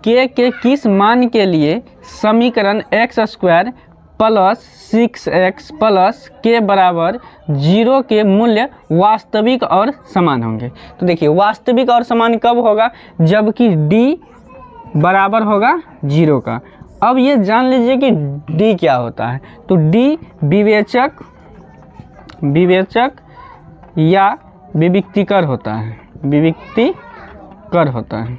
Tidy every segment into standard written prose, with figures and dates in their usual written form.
के किस मान के लिए समीकरण x² प्लस 6x प्लस के बराबर 0 के मूल्य वास्तविक और समान होंगे। तो देखिए वास्तविक और समान कब होगा, जबकि d बराबर होगा 0 का। अब ये जान लीजिए कि d क्या होता है। तो d विवेचक या विविक्तिकर होता है, विविक्तिकर होता है।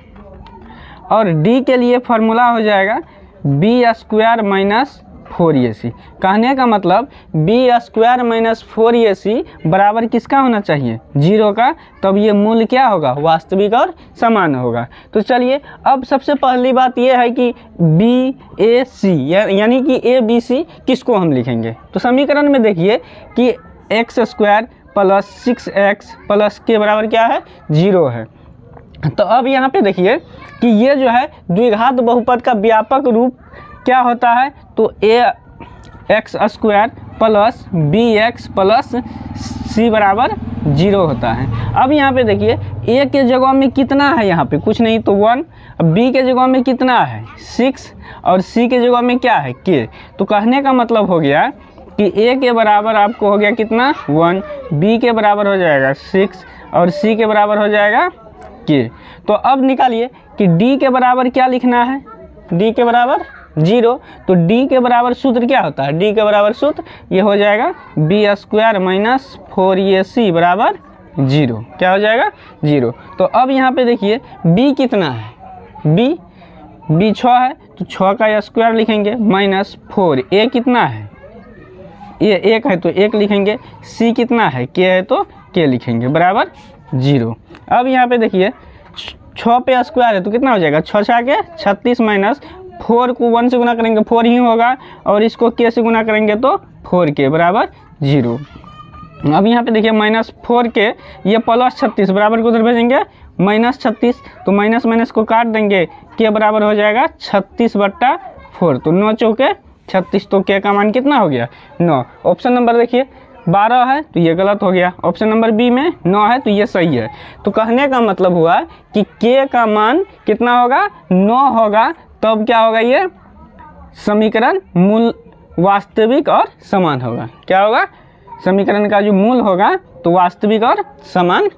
और d के लिए फॉर्मूला हो जाएगा b² माइनस 4ac। कहने का मतलब b² माइनस 4ac बराबर किसका होना चाहिए, 0 का। तब ये मूल क्या होगा, वास्तविक और समान होगा। तो चलिए अब सबसे पहली बात ये है कि BAC यानी कि ABC किसको हम लिखेंगे। तो समीकरण में देखिए कि x² प्लस 6x प्लस के बराबर क्या है, 0 है। तो अब यहाँ पे देखिए कि ये जो है द्विघात बहुपद का व्यापक रूप क्या होता है, तो ax² plus bx plus c बराबर 0 होता है। अब यहाँ पे देखिए a के जगह में कितना है, यहाँ पे कुछ नहीं तो 1, b के जगह में कितना है 6 और c के जगह में क्या है k। तो कहने का मतलब हो गया कि a के बराबर आपको हो गया कितना 1, b के बराबर हो जाएगा 6 और c के बराबर हो जाएगा k। तो अब निकालिए कि d के बराबर क्या लिखना है, d के बराबर 0। तो d के बराबर सूत्र क्या होता है, d के बराबर सूत्र ये हो जाएगा b² माइनस 4ac बराबर 0। क्या हो जाएगा 0। तो अब यहाँ पे देखिए b कितना है, b 6 है तो 6 का स्क्वायर लिखेंगे माइनस 4, a कितना है, ये 1 है तो 1 लिखेंगे, c कितना है k है तो k लिखेंगे बराबर 0। अब यहाँ पे देखिए 6 पे स्क्वायर है तो कितना हो जाएगा 6 6 के 36 माइनस 4 को 1 से गुना करेंगे 4 ही होगा और इसको k से गुना करेंगे तो 4k बराबर 0। अब यहाँ पे देखिए माइनस 4k ये प्लस 36 बराबर को उधर भेजेंगे माइनस 36, तो माइनस माइनस को काट देंगे, k बराबर हो जाएगा 36/4। तो 9 चौके 36, तो k का मान कितना हो गया 9। ऑप्शन नंबर देखिए 12 है तो ये गलत हो गया, ऑप्शन नंबर बी में 9 है तो ये सही है। तो कहने का मतलब हुआ कि k का मान कितना होगा 9 होगा, तब क्या होगा ये समीकरण मूल वास्तविक और समान होगा। क्या होगा, समीकरण का जो मूल होगा तो वास्तविक और समान